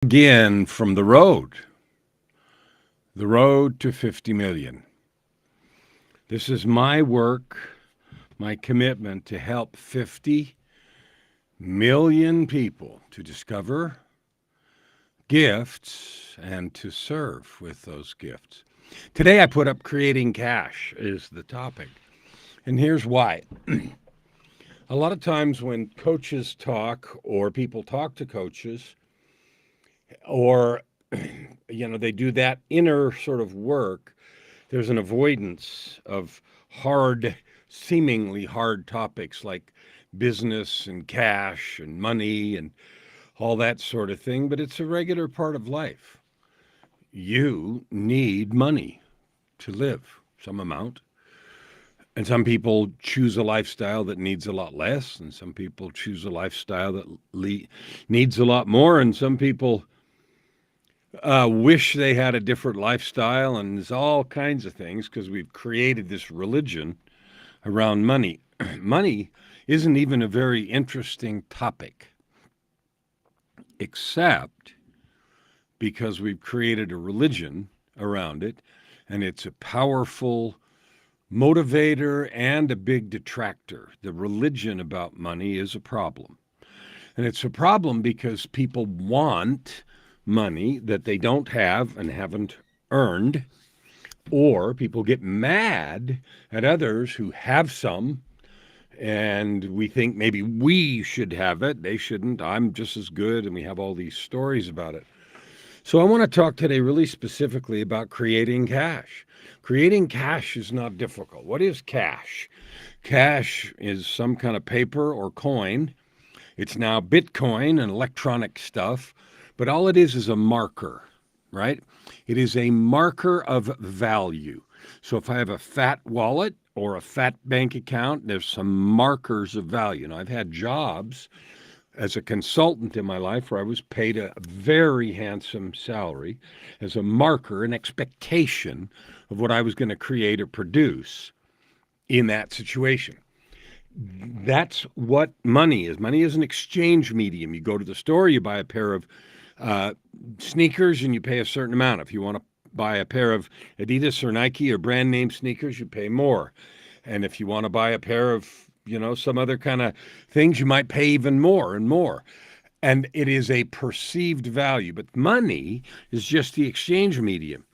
Again, from the road to 50 million. This is my work, my commitment to help 50 million people to discover gifts and to serve with those gifts. Today I put up creating cash is the topic. And here's why. A lot of times when coaches talk or people talk to coaches or they do that inner sort of work, there's an avoidance of seemingly hard topics like business and cash and money and all that sort of thing, but it's a regular part of life. You need money to live, some amount. And some people choose a lifestyle that needs a lot less, and some people choose a lifestyle that needs a lot more, and some people wish they had a different lifestyle, and there's all kinds of things because we've created this religion around money. Money isn't even a very interesting topic, except because we've created a religion around it, and it's a powerful motivator and a big detractor. The religion about money is a problem. And it's a problem because people want money that they don't have and haven't earned, or people get mad at others who have some, and we think maybe we should have it. They shouldn't. I'm just as good. And we have all these stories about it. So I want to talk today really specifically about creating cash. Creating cash is not difficult. What is cash? Cash is some kind of paper or coin. It's now Bitcoin and electronic stuff, but all it is a marker, right? It is a marker of value. So if I have a fat wallet or a fat bank account, there's some markers of value. Now, I've had jobs as a consultant in my life where I was paid a very handsome salary as a marker, an expectation of what I was going to create or produce in that situation. That's what money is. Money is an exchange medium. You go to the store, you buy a pair of sneakers, and you pay a certain amount. If you want to buy a pair of Adidas or Nike or brand name sneakers, you pay more. And if you want to buy a pair of some other kind of things, you might pay even more and more. And it is a perceived value. But money is just the exchange medium.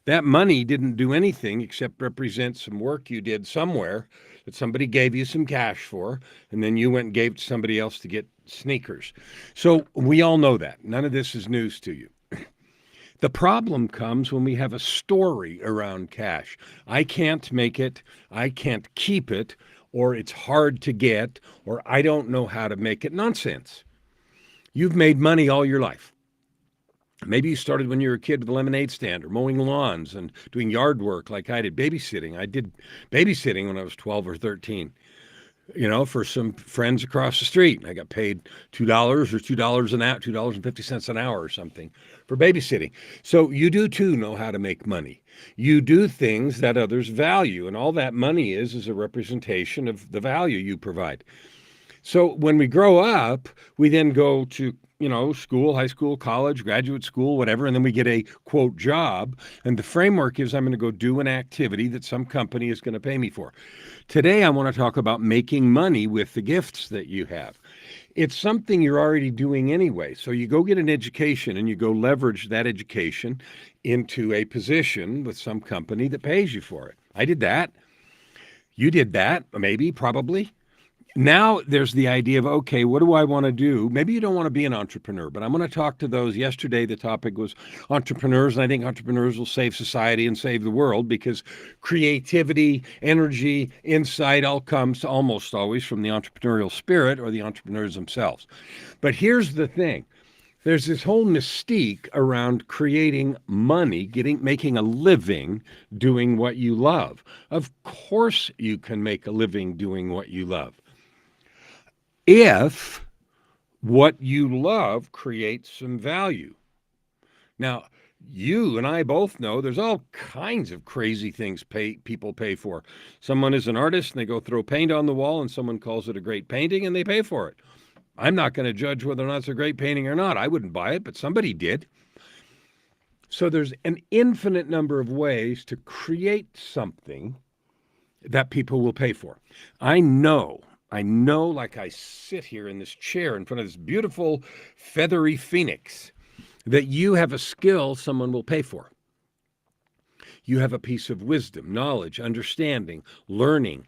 That money didn't do anything except represent some work you did somewhere that somebody gave you some cash for, and then you went and gave it to somebody else to get sneakers. So we all know that. None of this is news to you. The problem comes when we have a story around cash. I can't make it, I can't keep it, or it's hard to get, or I don't know how to make it. Nonsense. You've made money all your life. Maybe you started when you were a kid with a lemonade stand or mowing lawns and doing yard work like I did, babysitting. I did babysitting when I was 12 or 13, for some friends across the street. I got paid $2 or $2 an hour, $2.50 an hour or something for babysitting. So you do too know how to make money. You do things that others value, and all that money is a representation of the value you provide. So when we grow up, we then go to school, high school, college, graduate school, whatever, and then we get a, quote, job. And the framework is I'm going to go do an activity that some company is going to pay me for. Today, I want to talk about making money with the gifts that you have. It's something you're already doing anyway. So you go get an education and you go leverage that education into a position with some company that pays you for it. I did that. You did that, maybe, probably. Now there's the idea of, okay, what do I want to do? Maybe you don't want to be an entrepreneur, but I'm going to talk to those. Yesterday, the topic was entrepreneurs, and I think entrepreneurs will save society and save the world because creativity, energy, insight all comes almost always from the entrepreneurial spirit or the entrepreneurs themselves. But here's the thing. There's this whole mystique around creating money, making a living doing what you love. Of course you can make a living doing what you love, if what you love creates some value. Now, you and I both know there's all kinds of crazy things people pay for. Someone is an artist and they go throw paint on the wall and someone calls it a great painting and they pay for it. I'm not going to judge whether or not it's a great painting or not. I wouldn't buy it, but somebody did. So there's an infinite number of ways to create something that people will pay for. I know, like I sit here in this chair in front of this beautiful feathery phoenix, that you have a skill someone will pay for. You have a piece of wisdom, knowledge, understanding, learning,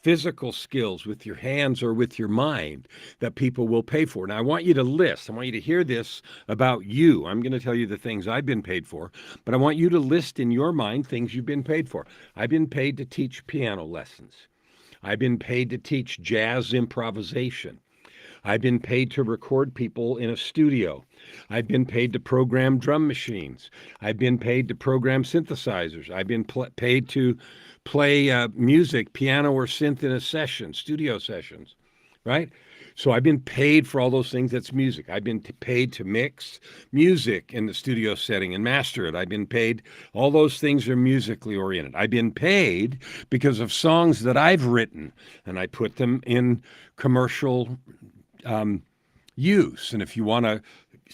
physical skills with your hands or with your mind that people will pay for. Now, I want you to list. I want you to hear this about you. I'm going to tell you the things I've been paid for, but I want you to list in your mind things you've been paid for. I've been paid to teach piano lessons. I've been paid to teach jazz improvisation. I've been paid to record people in a studio. I've been paid to program drum machines. I've been paid to program synthesizers. I've been paid to play music, piano or synth in a session, studio sessions, right? So I've been paid for all those things. That's music. I've been paid to mix music in the studio setting and master it. I've been paid. All those things are musically oriented. I've been paid because of songs that I've written, and I put them in commercial use. And if you want to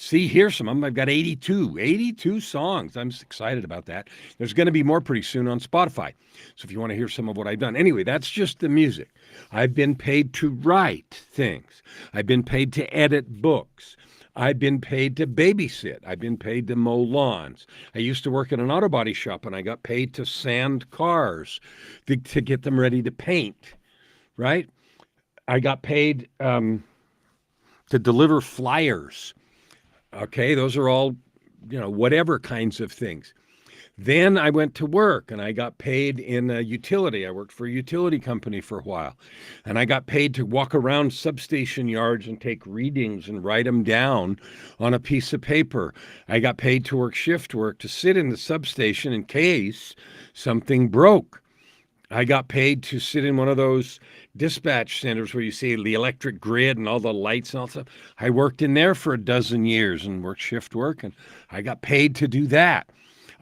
here's some of them. I've got 82 songs. I'm excited about that. There's going to be more pretty soon on Spotify. So if you want to hear some of what I've done. Anyway, that's just the music. I've been paid to write things. I've been paid to edit books. I've been paid to babysit. I've been paid to mow lawns. I used to work in an auto body shop, and I got paid to sand cars to get them ready to paint, right? I got paid to deliver flyers. Okay, those are all, whatever kinds of things. Then I went to work and I got paid in a utility. I worked for a utility company for a while. And I got paid to walk around substation yards and take readings and write them down on a piece of paper. I got paid to work shift work to sit in the substation in case something broke. I got paid to sit in one of those dispatch centers where you see the electric grid and all the lights and all that stuff. I worked in there for a dozen years and worked shift work, and I got paid to do that.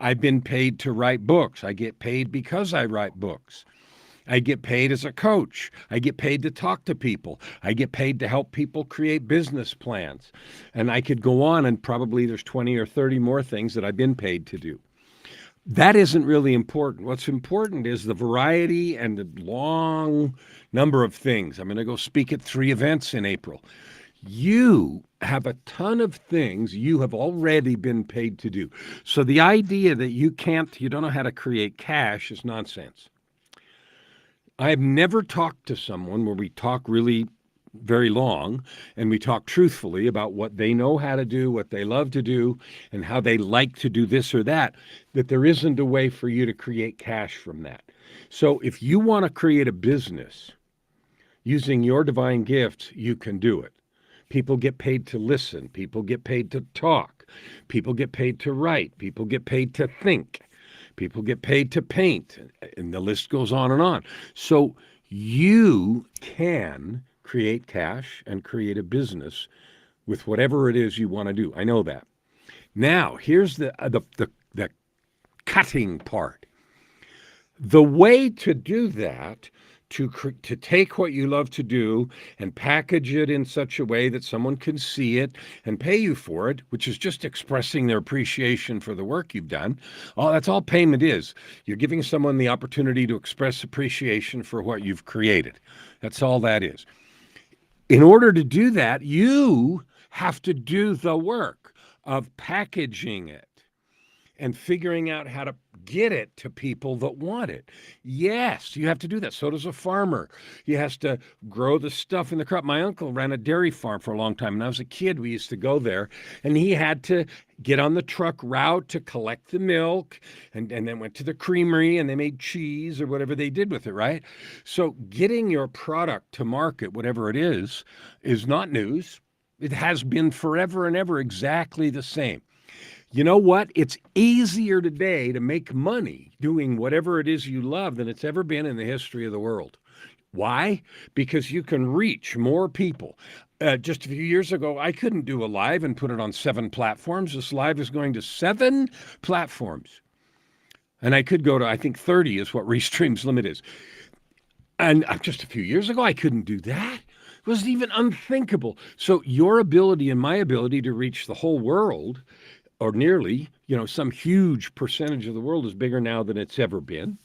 I've been paid to write books. I get paid because I write books. I get paid as a coach. I get paid to talk to people. I get paid to help people create business plans. And I could go on, and probably there's 20 or 30 more things that I've been paid to do. That isn't really important. What's important is the variety and the long number of things. I'm going to go speak at 3 events in April. You have a ton of things you have already been paid to do. So the idea that you don't know how to create cash is nonsense. I've never talked to someone where we talk really very long and we talk truthfully about what they know how to do, what they love to do, and how they like to do this or that there isn't a way for you to create cash from that. So if you want to create a business using your divine gifts, you can do it. People get paid to listen. People get paid to talk. People get paid to write. People get paid to think. People get paid to paint. And the list goes on and on. So you can create cash and create a business with whatever it is you want to do. I know that. Now, here's the cutting part. The way to do that, to take what you love to do and package it in such a way that someone can see it and pay you for it, which is just expressing their appreciation for the work you've done. That's all payment is. You're giving someone the opportunity to express appreciation for what you've created. That's all that is. In order to do that, you have to do the work of packaging it and figuring out how to get it to people that want it. Yes, you have to do that. So does a farmer. He has to grow the stuff in the crop. My uncle ran a dairy farm for a long time. When I was a kid, we used to go there, and he had to get on the truck route to collect the milk, and then went to the creamery, and they made cheese or whatever they did with it, right? So getting your product to market, whatever it is not news. It has been forever and ever exactly the same. You know what? It's easier today to make money doing whatever it is you love than it's ever been in the history of the world. Why? Because you can reach more people. Just a few years ago, I couldn't do a live and put it on 7 platforms. This live is going to 7 platforms. And I could go to, I think 30 is what Restream's limit is. And just a few years ago, I couldn't do that. was even unthinkable. So your ability and my ability to reach the whole world, or nearly, some huge percentage of the world is bigger now than it's ever been.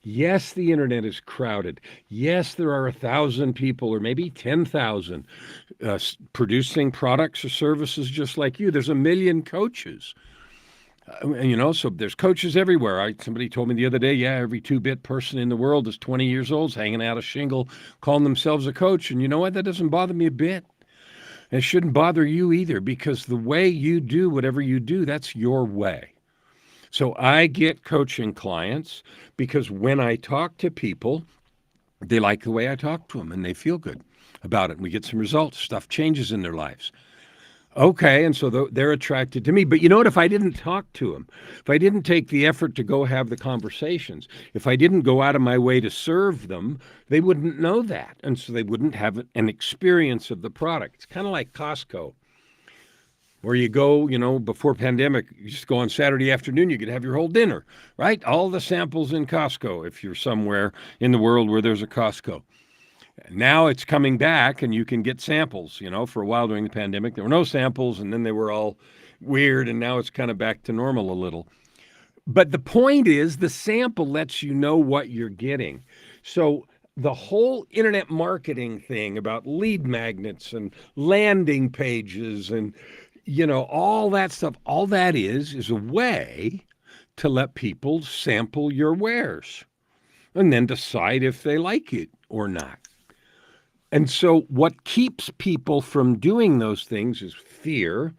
Yes, the internet is crowded. Yes, there are 1,000 people or maybe 10,000 producing products or services just like you. There's a million coaches. So there's coaches everywhere. Somebody told me the other day, yeah, every 2-bit person in the world is 20 years old, hanging out a shingle, calling themselves a coach. And you know what? That doesn't bother me a bit. And it shouldn't bother you either, because the way you do whatever you do, that's your way. So I get coaching clients because when I talk to people, they like the way I talk to them and they feel good about it. We get some results. Stuff changes in their lives. Okay, and so they're attracted to me. But you know what? If I didn't talk to them, if I didn't take the effort to go have the conversations, if I didn't go out of my way to serve them, they wouldn't know that. And so they wouldn't have an experience of the product. It's kind of like Costco, where you go, before pandemic, you just go on Saturday afternoon, you could have your whole dinner, right? All the samples in Costco, if you're somewhere in the world where there's a Costco. Now it's coming back and you can get samples. For a while during the pandemic, there were no samples and then they were all weird, and now it's kind of back to normal a little. But the point is, the sample lets you know what you're getting. So the whole internet marketing thing about lead magnets and landing pages and, all that stuff, all that is a way to let people sample your wares and then decide if they like it or not. And so what keeps people from doing those things is fear.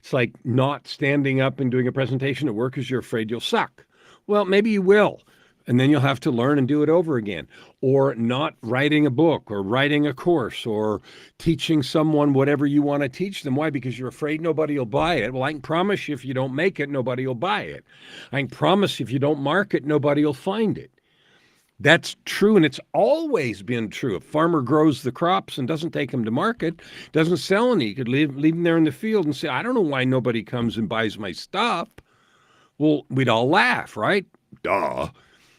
It's like not standing up and doing a presentation at work because you're afraid you'll suck. Well, maybe you will, and then you'll have to learn and do it over again. Or not writing a book or writing a course or teaching someone whatever you want to teach them. Why? Because you're afraid nobody will buy it. Well, I can promise you if you don't make it, nobody will buy it. I can promise you if you don't market, nobody will find it. That's true, and it's always been true. A farmer grows the crops and doesn't take them to market, doesn't sell any. He could leave them there in the field and say, I don't know why nobody comes and buys my stuff. Well, we'd all laugh, right? Duh.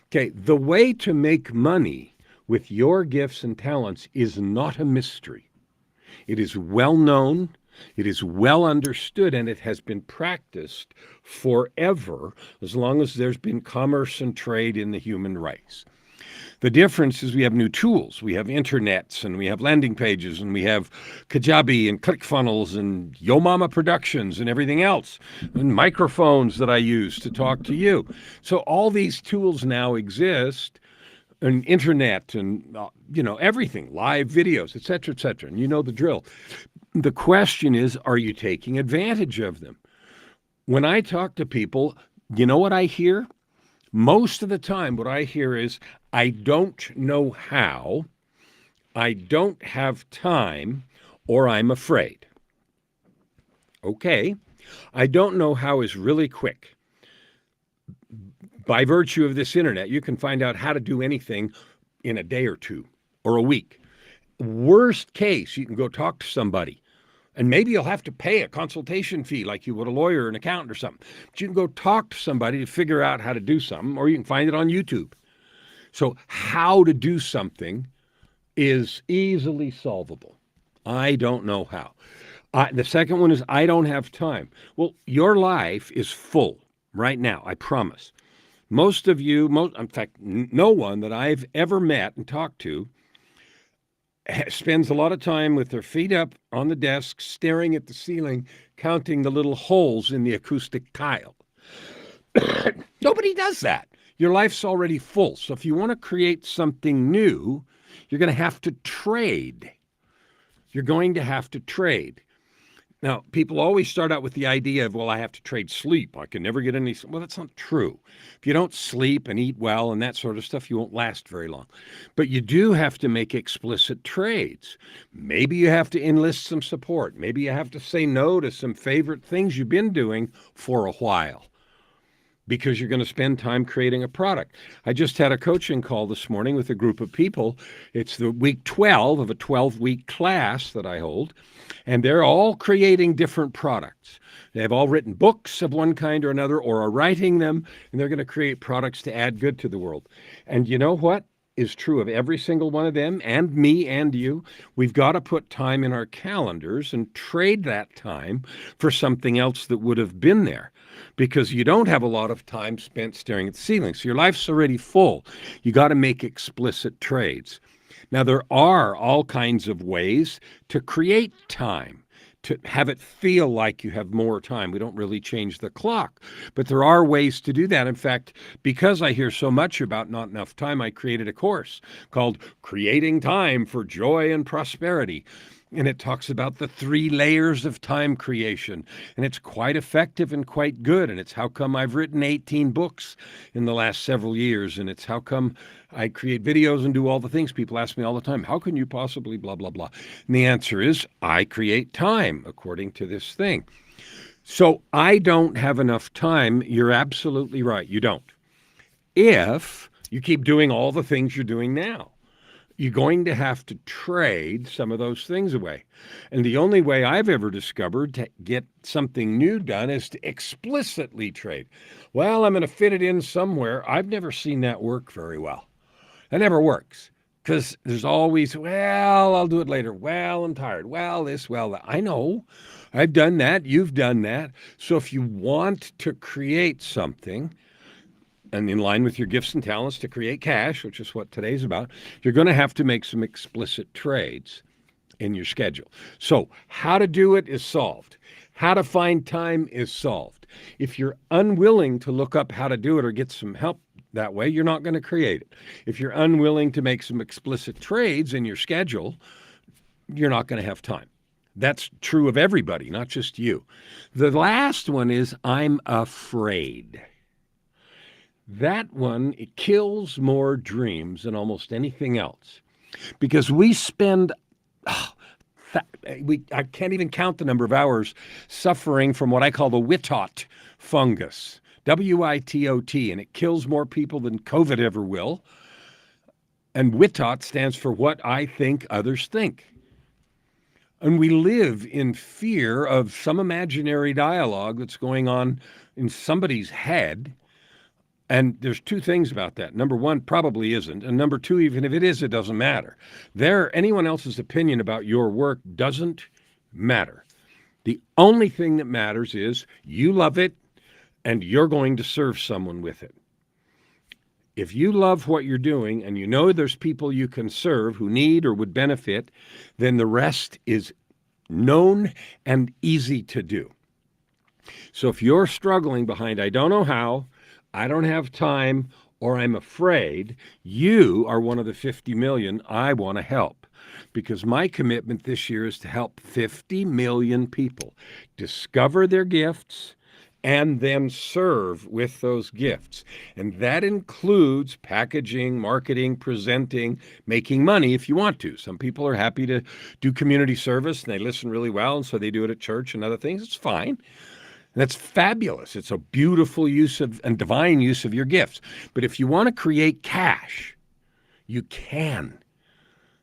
Okay, the way to make money with your gifts and talents is not a mystery. It is well known, it is well understood, and it has been practiced forever, as long as there's been commerce and trade in the human race. The difference is we have new tools. We have internets, and we have landing pages, and we have Kajabi and ClickFunnels and Yo Mama Productions and everything else, and microphones that I use to talk to you. So all these tools now exist, and internet and, everything, live videos, et cetera, and you know the drill. The question is, are you taking advantage of them? When I talk to people, you know what I hear? Most of the time, what I hear is, I don't know how, I don't have time, or I'm afraid. Okay, I don't know how is really quick. By virtue of this internet, you can find out how to do anything in a day or two or a week. Worst case, you can go talk to somebody. And maybe you'll have to pay a consultation fee like you would a lawyer or an accountant or something. But you can go talk to somebody to figure out how to do something, or you can find it on YouTube. So how to do something is easily solvable. I don't know how. The second one is I don't have time. Well, your life is full right now, I promise. Most of you, in fact, no one that I've ever met and talked to spends a lot of time with their feet up on the desk, staring at the ceiling, counting the little holes in the acoustic tile. Nobody does that. Your life's already full. So if you want to create something new, you're going to have to trade. You're going to have to trade. Now, people always start out with the idea of, well, I have to trade sleep. I can never get any. Well, that's not true. If you don't sleep and eat well and that sort of stuff, you won't last very long. But you do have to make explicit trades. Maybe you have to enlist some support. Maybe you have to say no to some favorite things you've been doing for a while, because you're going to spend time creating a product. I just had a coaching call this morning with a group of people. It's the week 12 of a 12-week class that I hold, and they're all creating different products. They've all written books of one kind or another, or are writing them, and they're going to create products to add good to the world. And you know what? is true of every single one of them and me and you. We've got to put time in our calendars and trade that time for something else that would have been there, because you don't have a lot of time spent staring at the ceiling. So your life's already full. You got to make explicit trades. Now, there are all kinds of ways to create time, to have it feel like you have more time. We don't really change the clock, but there are ways to do that. In fact, because I hear so much about not enough time, I created a course called Creating Time for Joy and Prosperity. And it talks about the 3 layers of time creation. And it's quite effective and quite good. And it's how come I've written 18 books in the last several years. And it's how come I create videos and do all the things. People ask me all the time, how can you possibly blah, blah, blah? And the answer is, I create time according to this thing. So I don't have enough time. You're absolutely right. You don't. If you keep doing all the things you're doing now, you're going to have to trade some of those things away. And the only way I've ever discovered to get something new done is to explicitly trade. Well, I'm going to fit it in somewhere. I've never seen that work very well. That never works, because there's always, well, I'll do it later. Well, I'm tired. Well, this, well, that. I know. I've done that. You've done that. So if you want to create something, and in line with your gifts and talents to create cash, which is what today's about, you're going to have to make some explicit trades in your schedule. So how to do it is solved. How to find time is solved. If you're unwilling to look up how to do it or get some help that way, you're not going to create it. If you're unwilling to make some explicit trades in your schedule, you're not going to have time. That's true of everybody, not just you. The last one is I'm afraid. That one, it kills more dreams than almost anything else, because we spend, I can't even count the number of hours suffering from what I call the Witot fungus, WITOT, and it kills more people than COVID ever will. And Witot stands for what I think others think. And we live in fear of some imaginary dialogue that's going on in somebody's head. And there's 2 things about that. Number 1, probably isn't. And number 2, even if it is, it doesn't matter. Anyone else's opinion about your work doesn't matter. The only thing that matters is you love it and you're going to serve someone with it. If you love what you're doing and you know there's people you can serve who need or would benefit, then the rest is known and easy to do. So if you're struggling behind, I don't know how, I don't have time, or I'm afraid, you are one of the 50 million I want to help. Because my commitment this year is to help 50 million people discover their gifts and then serve with those gifts. And that includes packaging, marketing, presenting, making money if you want to. Some people are happy to do community service and they listen really well, and so they do it at church and other things. It's fine. That's fabulous. It's a beautiful use of and divine use of your gifts. But if you want to create cash, you can.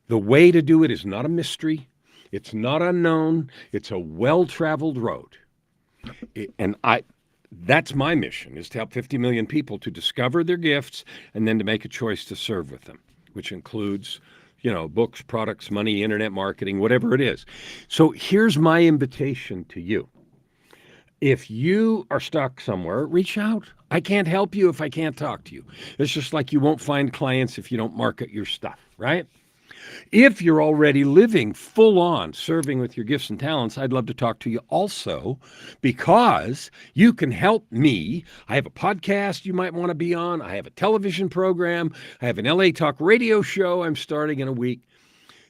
The way to do it is not a mystery. It's not unknown. It's a well-traveled road. That's my mission, is to help 50 million people to discover their gifts and then to make a choice to serve with them, which includes, books, products, money, internet marketing, whatever it is. So here's my invitation to you. If you are stuck somewhere, reach out. I can't help you if I can't talk to you. It's just like you won't find clients if you don't market your stuff, right? If you're already living full on serving with your gifts and talents, I'd love to talk to you also, because you can help me. I have a podcast you might want to be on. I have a television program. I have an LA Talk radio show I'm starting in a week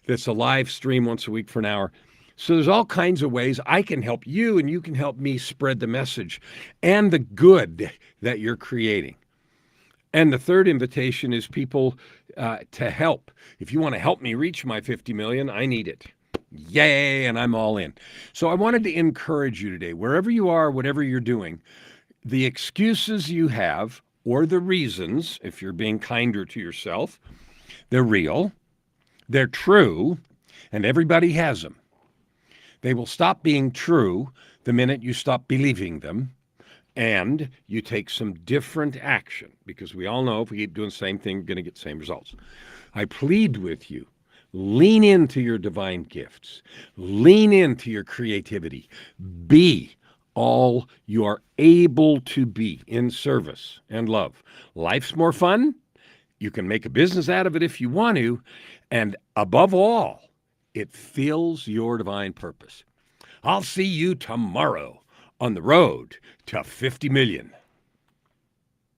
that's a live stream once a week for an hour. So there's all kinds of ways I can help you and you can help me spread the message and the good that you're creating. And the third invitation is people to help. If you want to help me reach my 50 million, I need it. Yay, and I'm all in. So I wanted to encourage you today, wherever you are, whatever you're doing, the excuses you have or the reasons, if you're being kinder to yourself, they're real, they're true, and everybody has them. They will stop being true the minute you stop believing them, and you take some different action, because we all know if we keep doing the same thing, we're going to get the same results. I plead with you, lean into your divine gifts, lean into your creativity, be all you are able to be in service and love. Life's more fun. You can make a business out of it if you want to. And above all, it fills your divine purpose. I'll see you tomorrow on the road to 50 million.